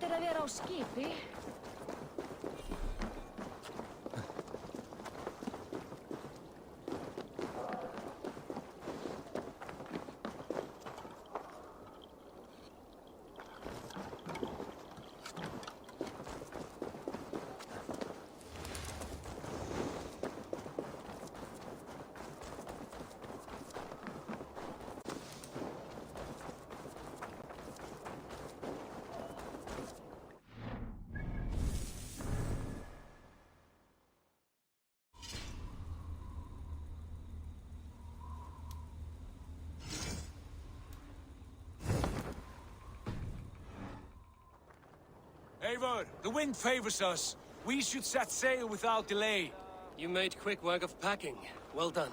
Þið að vera á skipi? Eivor, the wind favors us. We should set sail without delay. You made quick work of packing. Well done.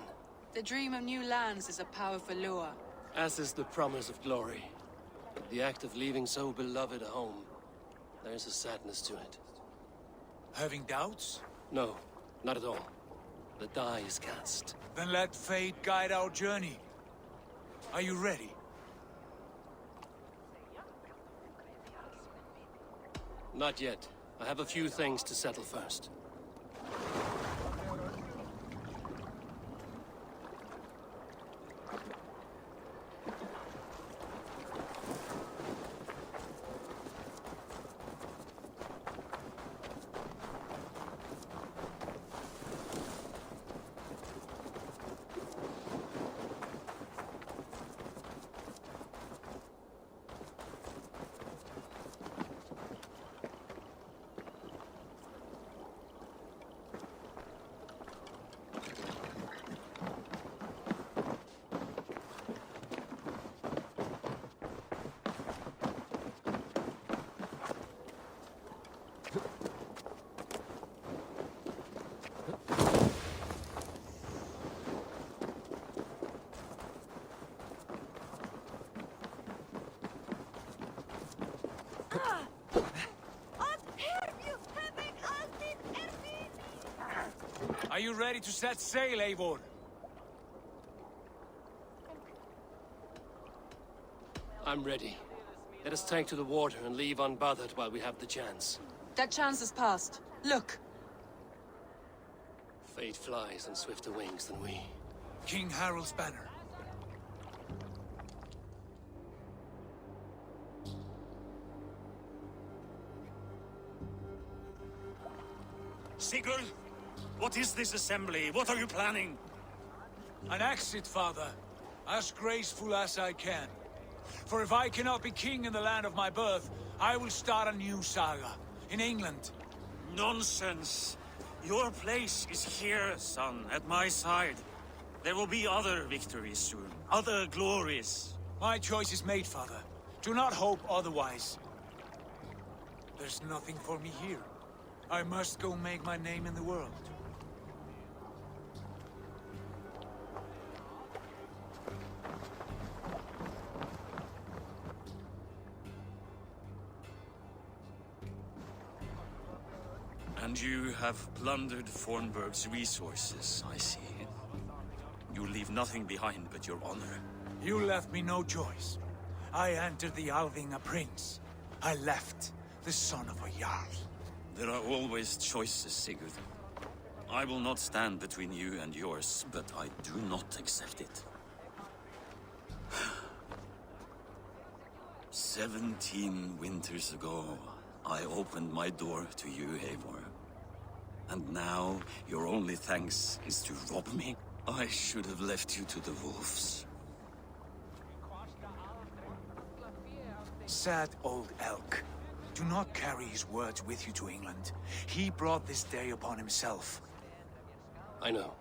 The dream of new lands is a powerful lure. As is the promise of glory. The act of leaving so beloved a home. There is a sadness to it. Having doubts? No, not at all. The die is cast. Then let fate guide our journey. Are you ready? Not yet. I have a few things to settle first. Are you ready to set sail, Eivor? I'm ready. Let us take to the water and leave unbothered while we have the chance. That chance is past. Look! Fate flies on swifter wings than we. King Harald's banner. Sigurd, what is this assembly? What are you planning? An exit, father. As graceful as I can. For if I cannot be king in the land of my birth, I will start a new saga. In England. Nonsense. Your place is here, son, at my side. There will be other victories soon. Other glories. My choice is made, father. Do not hope otherwise. There's nothing for me here. I must go make my name in the world. And you have plundered Fornburg's resources, I see. You leave nothing behind but your honor. You left me no choice. I entered the Alving a prince. I left the son of a Jarl. There are always choices, Sigurd. I will not stand between you and yours, but I do not accept it. 17 winters ago, I opened my door to you, Eivor. And now, your only thanks is to rob me? I should have left you to the wolves. Sad old elk. Do not carry his words with you to England. He brought this day upon himself. I know.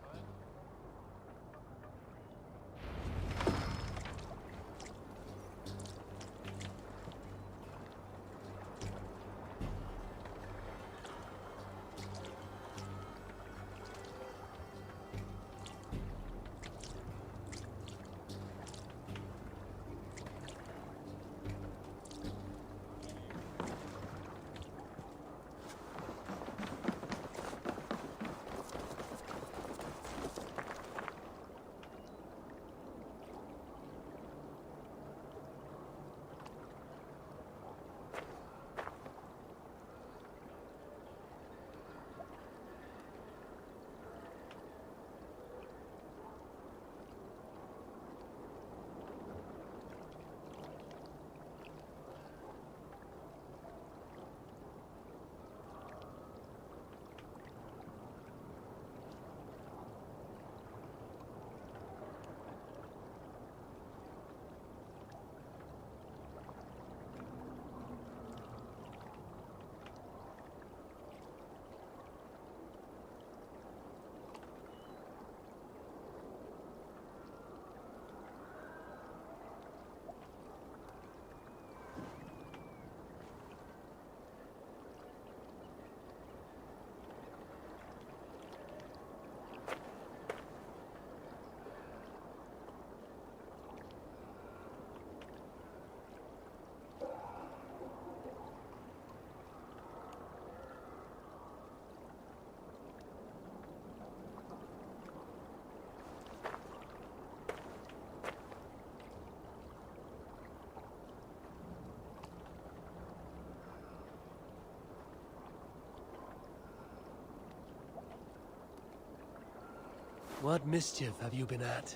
What mischief have you been at?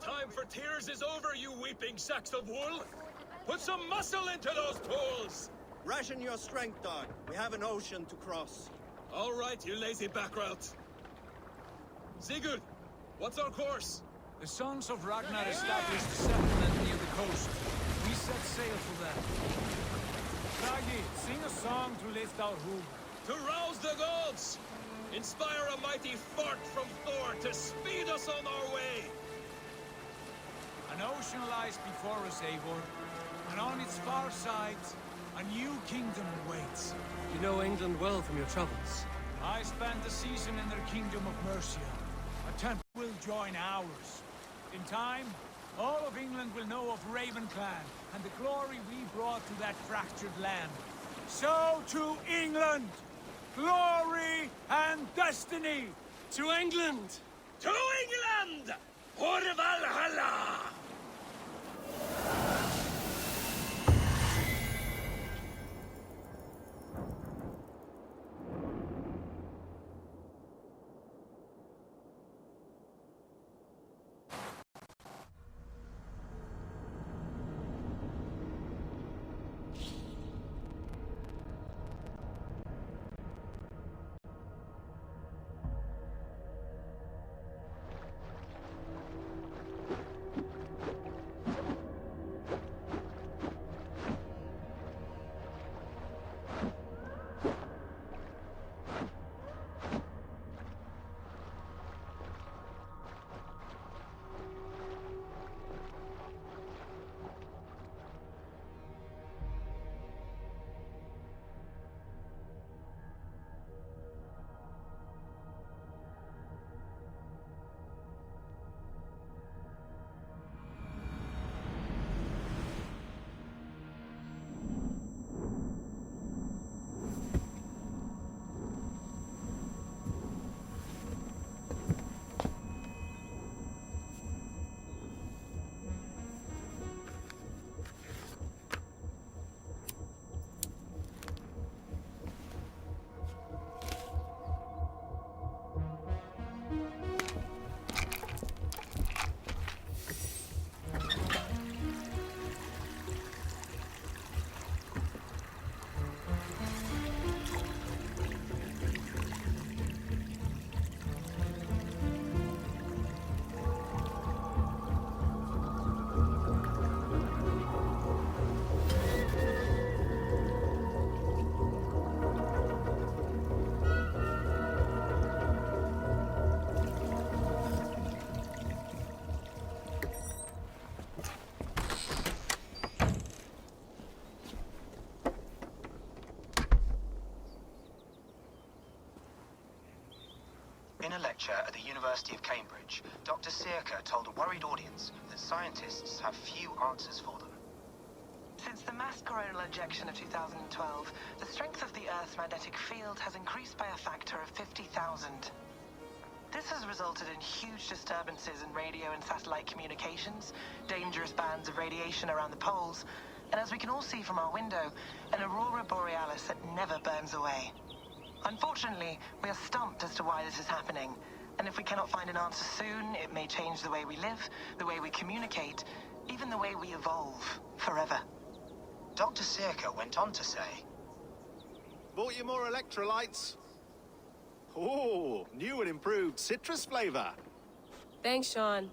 Time for tears is over, you weeping sacks of wool! Put some muscle into those pulls! Ration your strength, dog. We have an ocean to cross. All right, you lazy back route. Sigurd, what's our course? The sons of Ragnar established a settlement near the coast. We set sail for them. Bragi, sing a song to lift our home. To rouse the gods! Inspire a mighty fart from Thor to speed us on our way! An ocean lies before us, Eivor, and on its far side, a new kingdom awaits. You know England well from your travels. I spent a season in their kingdom of Mercia. A temple will join ours. In time, all of England will know of Raven Clan and the glory we brought to that fractured land. So to England! Glory and destiny! To England! To England! For Valhalla! In a lecture at the University of Cambridge, Dr. Circa told a worried audience that scientists have few answers for them. Since the mass coronal ejection of 2012, the strength of the Earth's magnetic field has increased by a factor of 50,000. This has resulted in huge disturbances in radio and satellite communications, dangerous bands of radiation around the poles, and as we can all see from our window, an aurora borealis that never burns away. Unfortunately, we are stumped as to why this is happening, and if we cannot find an answer soon, it may change the way we live, the way we communicate, even the way we evolve, forever. Dr. Circa went on to say, Bought you more electrolytes? Oh, new and improved citrus flavor. Thanks, Sean.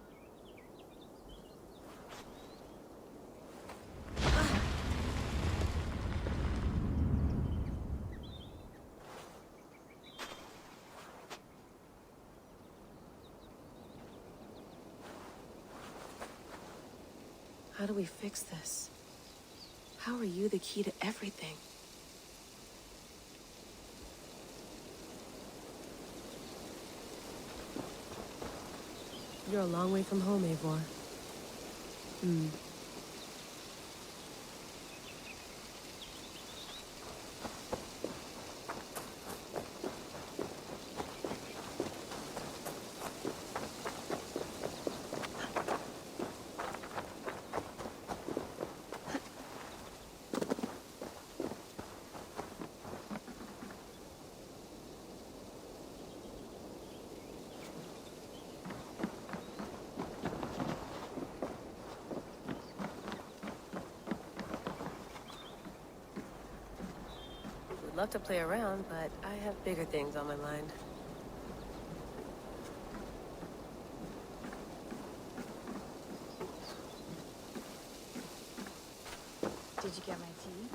How do we fix this? How are you the key to everything? You're a long way from home, Eivor. Would love to play around, but I have bigger things on my mind. Did you get my tea?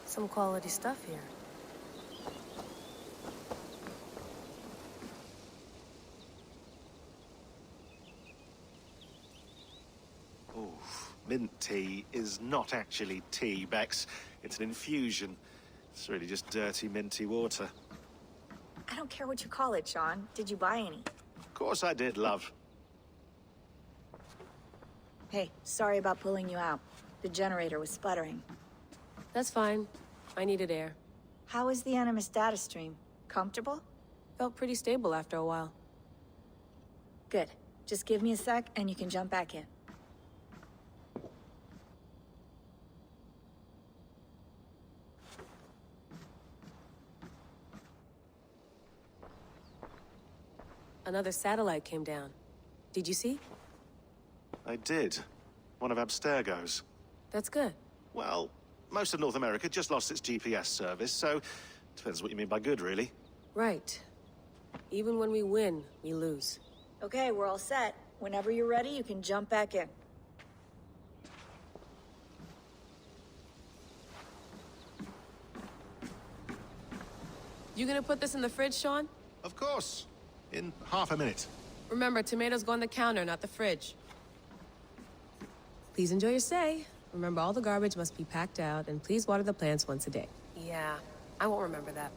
Some quality stuff here. Mint tea is not actually tea, Bex. It's an infusion. It's really just dirty, minty water. I don't care what you call it, Sean. Did you buy any? Of course I did, love. Hey, sorry about pulling you out. The generator was sputtering. That's fine. I needed air. How is the Animus data stream? Comfortable? Felt pretty stable after a while. Good. Just give me a sec and you can jump back in. Another satellite came down. Did you see? I did. One of Abstergo's. That's good. Well, most of North America just lost its GPS service, so depends what you mean by good, really. Right. Even when we win, we lose. Okay, we're all set. Whenever you're ready, you can jump back in. You gonna put this in the fridge, Sean? Of course. In half a minute. Remember, tomatoes go on the counter, not the fridge. Please enjoy your stay. Remember, all the garbage must be packed out, and please water the plants once a day. Yeah, I won't remember that.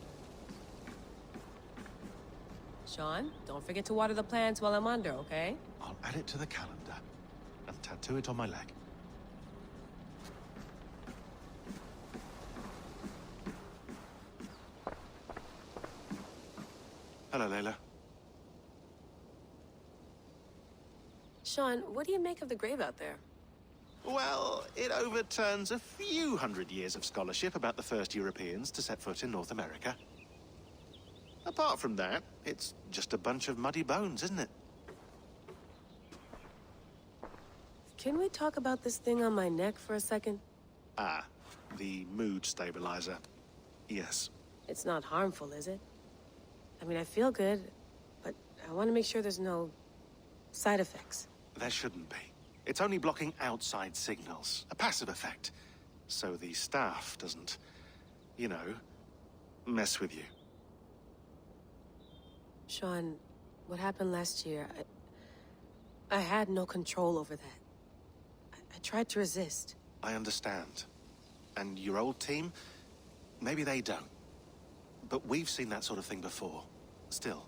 Sean, don't forget to water the plants while I'm under, okay? I'll add it to the calendar and tattoo it on my leg. Hello, Layla. Sean, what do you make of the grave out there? Well, it overturns a few hundred years of scholarship about the first Europeans to set foot in North America. Apart from that, it's just a bunch of muddy bones, isn't it? Can we talk about this thing on my neck for a second? Ah, the mood stabilizer. Yes. It's not harmful, is it? I mean, I feel good, but I want to make sure there's no side effects. There shouldn't be. It's only blocking outside signals, a passive effect. So the staff doesn't, you know, mess with you. Sean, what happened last year, I had no control over that. I tried to resist. I understand. And your old team, maybe they don't. but we've seen that sort of thing before. Still,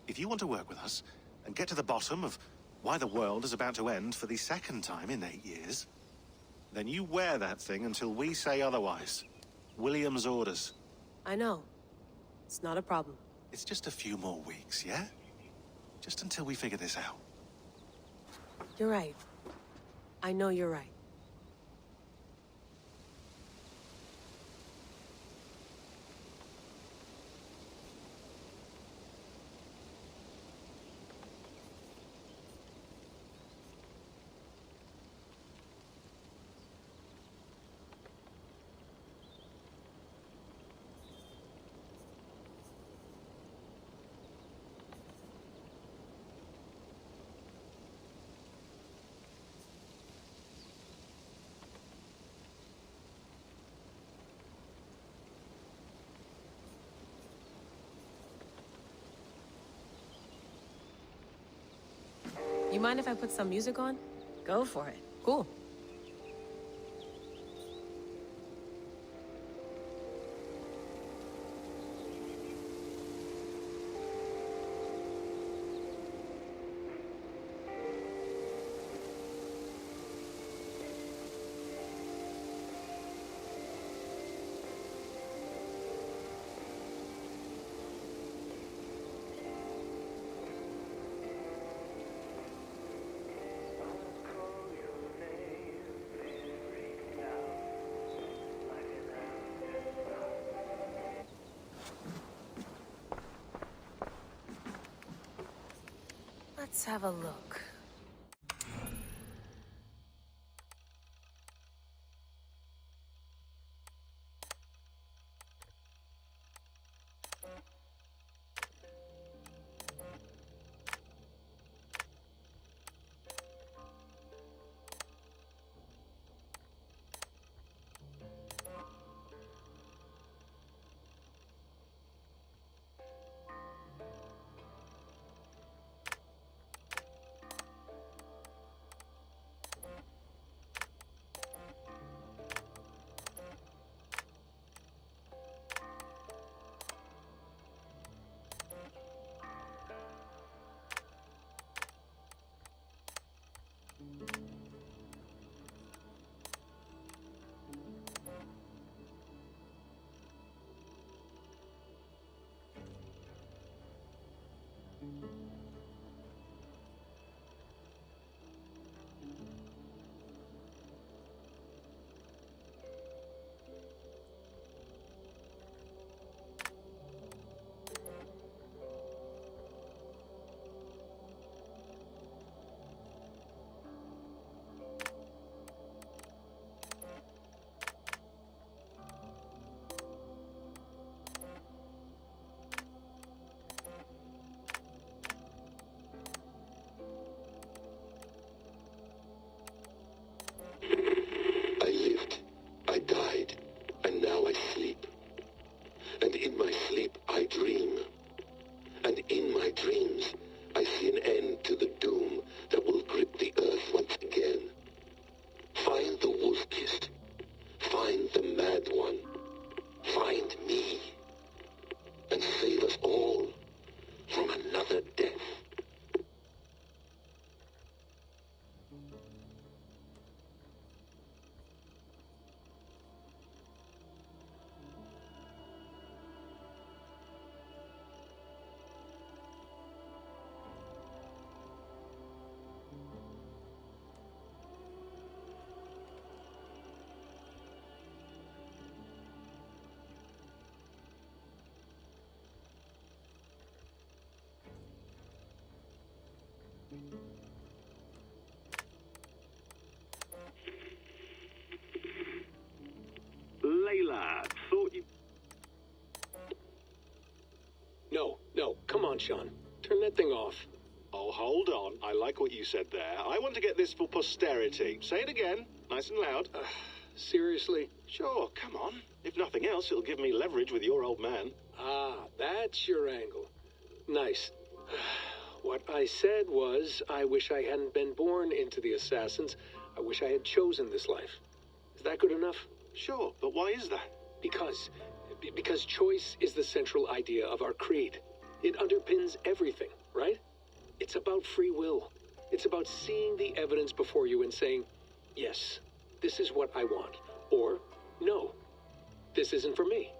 if you want to work with us and get to the bottom of why the world is about to end for the second time in 8 years, then you wear that thing until we say otherwise. William's orders. I know. It's not a problem. It's just a few more weeks, yeah? Just until we figure this out. You're right. I know you're right. You mind if I put some music on? Go for it. Cool. Let's have a look. Layla, thought you... No, come on, Sean. Turn that thing off. Oh, hold on. I like what you said there. I want to get this for posterity. Say it again, nice and loud. Seriously? Sure, come on. If nothing else, it'll give me leverage with your old man. Ah, that's your angle. Nice. What I said was, I wish I hadn't been born into the Assassins. I wish I had chosen this life. Is that good enough? Sure, but why is that? Because Because choice is the central idea of our creed. It underpins everything, right? It's about free will. It's about seeing the evidence before you and saying, yes, this is what I want. Or, no, this isn't for me.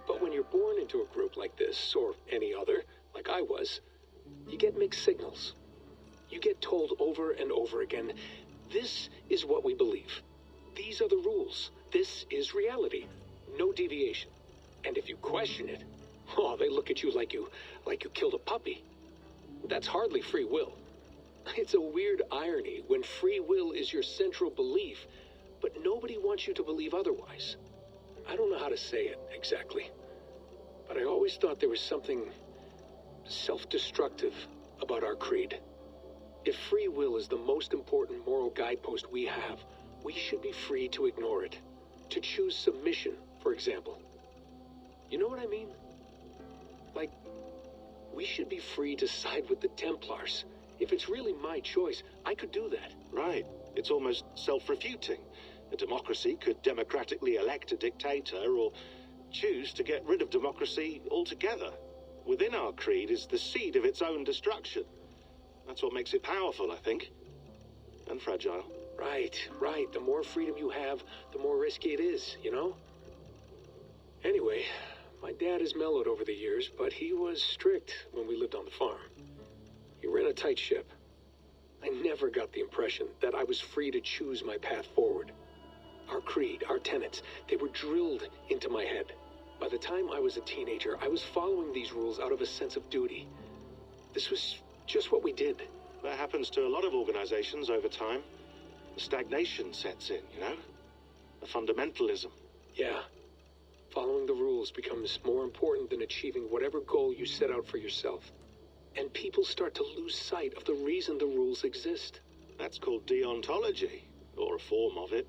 But when you're born into a group like this, or any other, like I was, you get mixed signals. You get told over and over again, this is what we believe. These are the rules. This is reality. No deviation. And if you question it, oh, they look at you like you killed a puppy. That's hardly free will. It's a weird irony when free will is your central belief, but nobody wants you to believe otherwise. I don't know how to say it exactly, but I always thought there was something self-destructive about our creed. If free will is the most important moral guidepost we have, we should be free to ignore it. To choose submission, for example. You know what I mean? Like, we should be free to side with the Templars. If it's really my choice, I could do that. Right. It's almost self-refuting. A democracy could democratically elect a dictator or choose to get rid of democracy altogether. Within our creed is the seed of its own destruction. That's what makes it powerful, I think. And fragile. Right. The more freedom you have, the more risky it is, you know? Anyway, my dad has mellowed over the years, but he was strict when we lived on the farm. He ran a tight ship. I never got the impression that I was free to choose my path forward. Our creed, our tenets, they were drilled into my head. By the time I was a teenager, I was following these rules out of a sense of duty. This was just what we did. That happens to a lot of organizations over time. The stagnation sets in, you know? The fundamentalism. Yeah. Following the rules becomes more important than achieving whatever goal you set out for yourself. And people start to lose sight of the reason the rules exist. That's called deontology, or a form of it.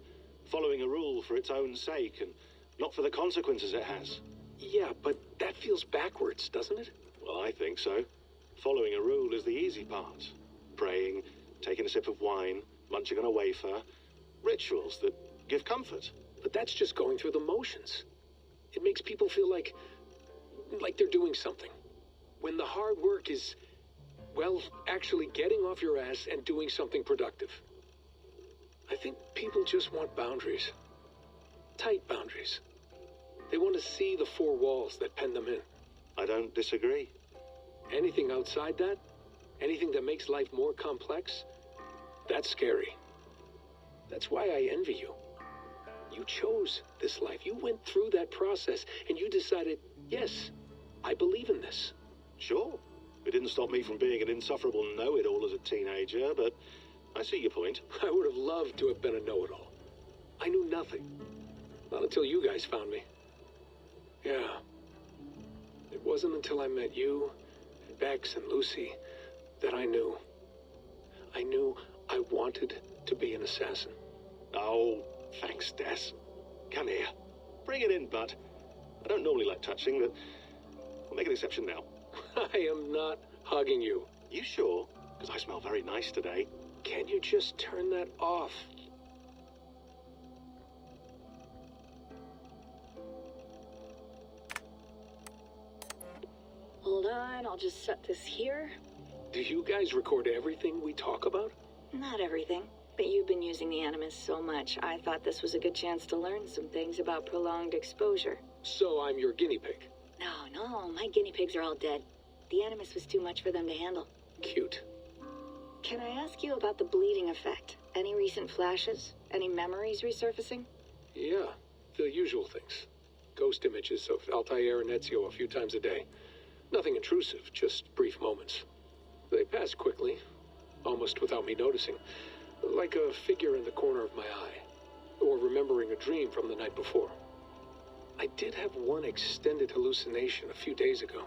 Following a rule for its own sake, and not for the consequences it has. Yeah, but that feels backwards, doesn't it? Well, I think so. Following a rule is the easy part. Praying, taking a sip of wine, munching on a wafer. Rituals that give comfort. But that's just going through the motions. It makes people feel like they're doing something. When the hard work is, well, actually getting off your ass and doing something productive. I think people just want boundaries. Tight boundaries. They want to see the four walls that pen them in. I don't disagree. Anything outside that, anything that makes life more complex, that's scary. That's why I envy you. You chose this life. You went through that process, and you decided, yes, I believe in this. Sure. It didn't stop me from being an insufferable know-it-all as a teenager, but I see your point. I would have loved to have been a know-it-all. I knew nothing. Not until you guys found me. Yeah. It wasn't until I met you, and Bex and Lucy, that I knew. I knew I wanted to be an assassin. Oh, thanks, Des. Come here. Bring it in, bud. I don't normally like touching, but we'll make an exception now. I am not hugging you. You sure? Because I smell very nice today. Can't you just turn that off? Hold on, I'll just set this here. Do you guys record everything we talk about? Not everything, but you've been using the Animus so much, I thought this was a good chance to learn some things about prolonged exposure. So I'm your guinea pig? No, my guinea pigs are all dead. The Animus was too much for them to handle. Cute. Can I ask you about the bleeding effect? Any recent flashes? Any memories resurfacing? Yeah, the usual things. Ghost images of Altair and Ezio a few times a day. Nothing intrusive, just brief moments. They pass quickly, almost without me noticing. Like a figure in the corner of my eye. Or remembering a dream from the night before. I did have one extended hallucination a few days ago.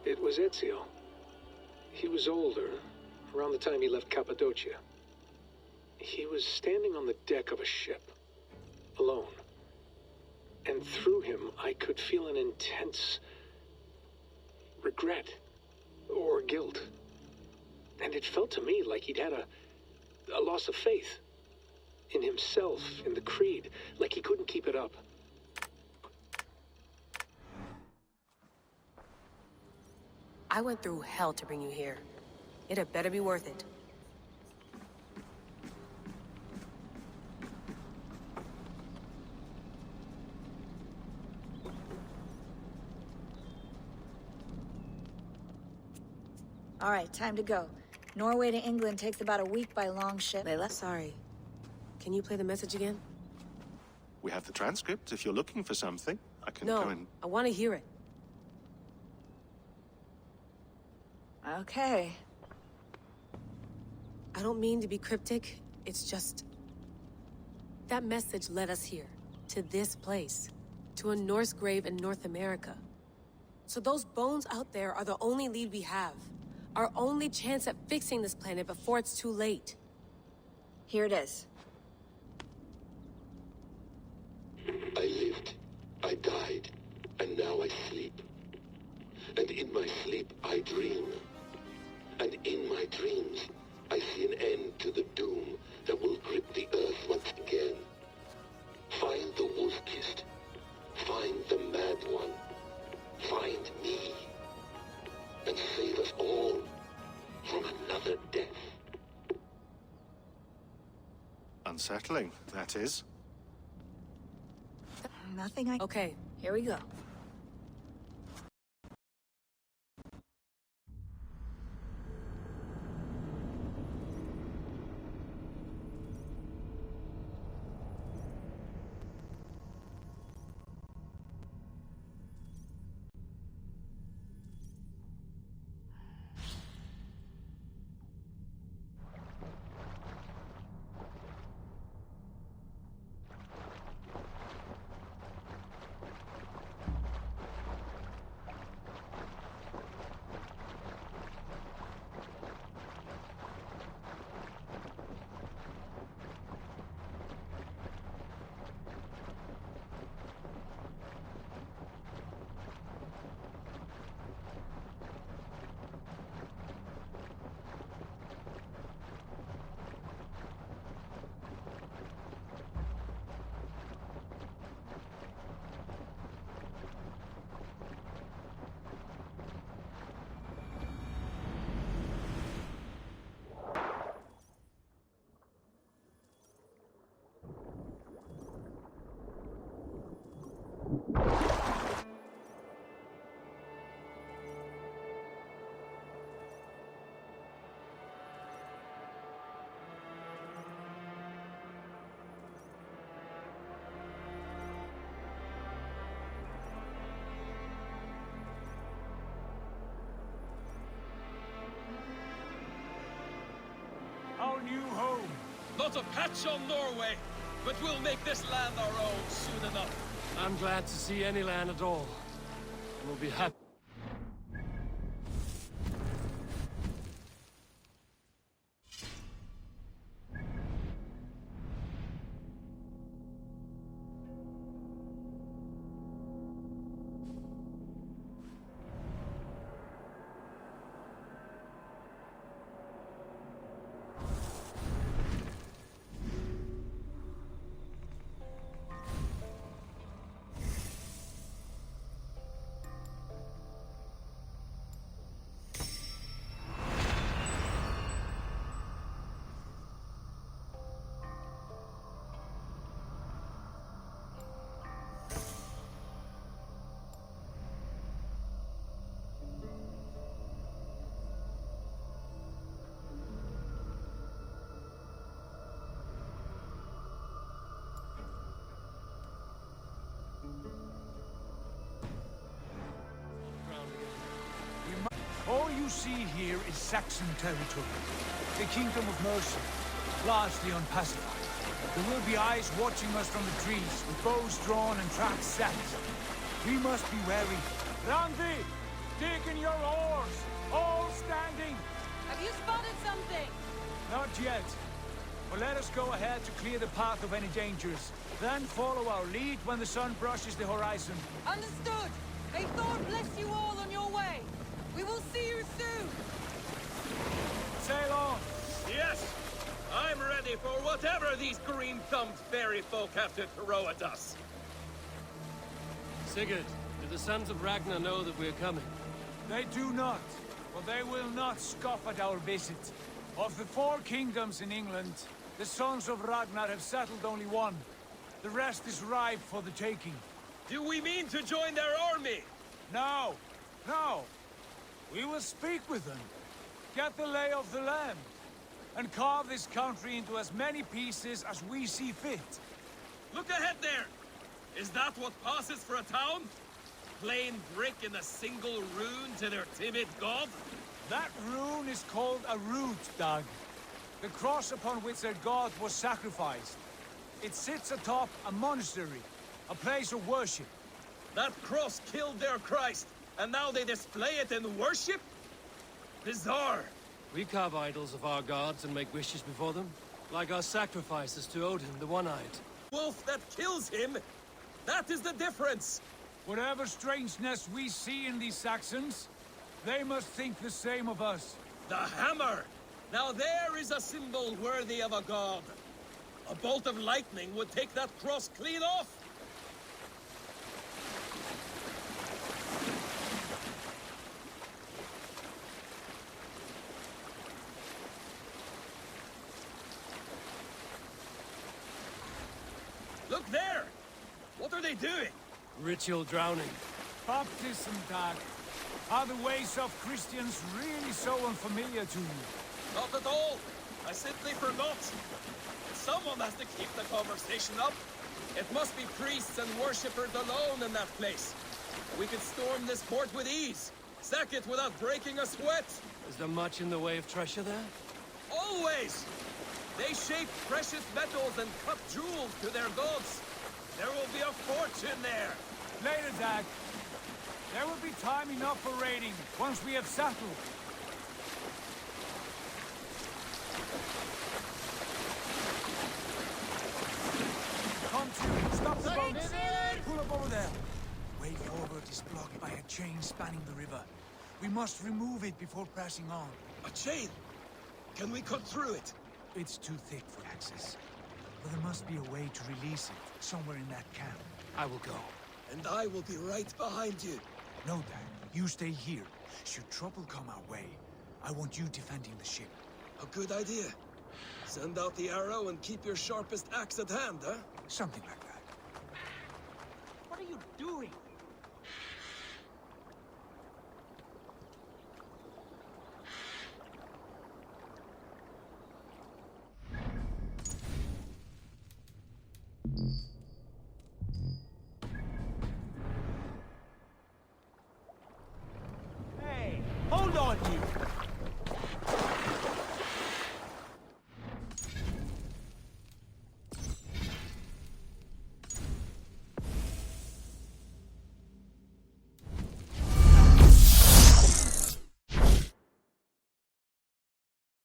It was Ezio. He was older, around the time he left Cappadocia. He was standing on the deck of a ship, alone. And through him, I could feel an intense regret or guilt. And it felt to me like he'd had a loss of faith in himself, in the creed, like he couldn't keep it up. I went through hell to bring you here. It had better be worth it. All right, time to go. Norway to England takes about a week by long ship. Layla, sorry. Can you play the message again? We have the transcript if you're looking for something. I can go and... I want to hear it. Okay. I don't mean to be cryptic. It's just... that message led us here. To this place. To a Norse grave in North America. So those bones out there are the only lead we have. Our only chance at fixing this planet before it's too late. Here it is. I lived, I died, and now I sleep. And in my sleep I dream. And in my dreams, I see an end to the doom that will grip the Earth once again. Find the wolf-kissed. Find the mad one. Find me. And save us all from another death. Unsettling, that is. Nothing I... Okay. Here we go. Our new home. Not a patch on Norway, but we'll make this land our own soon enough. I'm glad to see any land at all. We'll be happy. All you see here is Saxon territory. The Kingdom of Mercia, largely unpacified. There will be eyes watching us from the trees, with bows drawn and traps set. We must be wary. Randi! Dig in your oars! All standing! Have you spotted something? Not yet. But let us go ahead to clear the path of any dangers. Then follow our lead when the sun brushes the horizon. Understood! May Thor bless you all on your way! We will see you soon! Sail on! Yes! I'm ready for whatever these green-thumbed fairy folk have to throw at us. Sigurd, do the sons of Ragnar know that we're coming? They do not. For they will not scoff at our visit. Of the 4 kingdoms in England, the sons of Ragnar have settled only one. The rest is ripe for the taking. Do we mean to join their army? No, no. We will speak with them, get the lay of the land, and carve this country into as many pieces as we see fit. Look ahead there! Is that what passes for a town? Plain brick in a single rune to their timid god? That rune is called a root, Doug. The cross upon which their god was sacrificed. It sits atop a monastery, a place of worship. That cross killed their Christ, and now they display it in worship? Bizarre. We carve idols of our gods and make wishes before them, like our sacrifices to Odin, the One-Eyed. Wolf that kills him? That is the difference! Whatever strangeness we see in these Saxons, they must think the same of us. The hammer! Now there is a symbol worthy of a god. A bolt of lightning would take that cross clean off! Look there! What are they doing? Ritual drowning. Baptism, Doug. Are the ways of Christians really so unfamiliar to you? Not at all. I simply forgot. Someone has to keep the conversation up. It must be priests and worshippers alone in that place. We could storm this port with ease. Sack it without breaking a sweat. Is there much in the way of treasure there? Always! They shape precious metals and cut jewels to their gods. There will be a fortune there. Later, Dag. There will be time enough for raiding, once we have settled. Come to, stop the boat. Pull up over there. The way forward is blocked by a chain spanning the river. We must remove it before passing on. A chain? Can we cut through it? It's too thick for access. But there must be a way to release it, somewhere in that camp. I will go. And I will be right behind you. No, Dad. You stay here. Should trouble come our way, I want you defending the ship. A good idea. Send out the arrow and keep your sharpest axe at hand, huh? Something like that. What are you doing?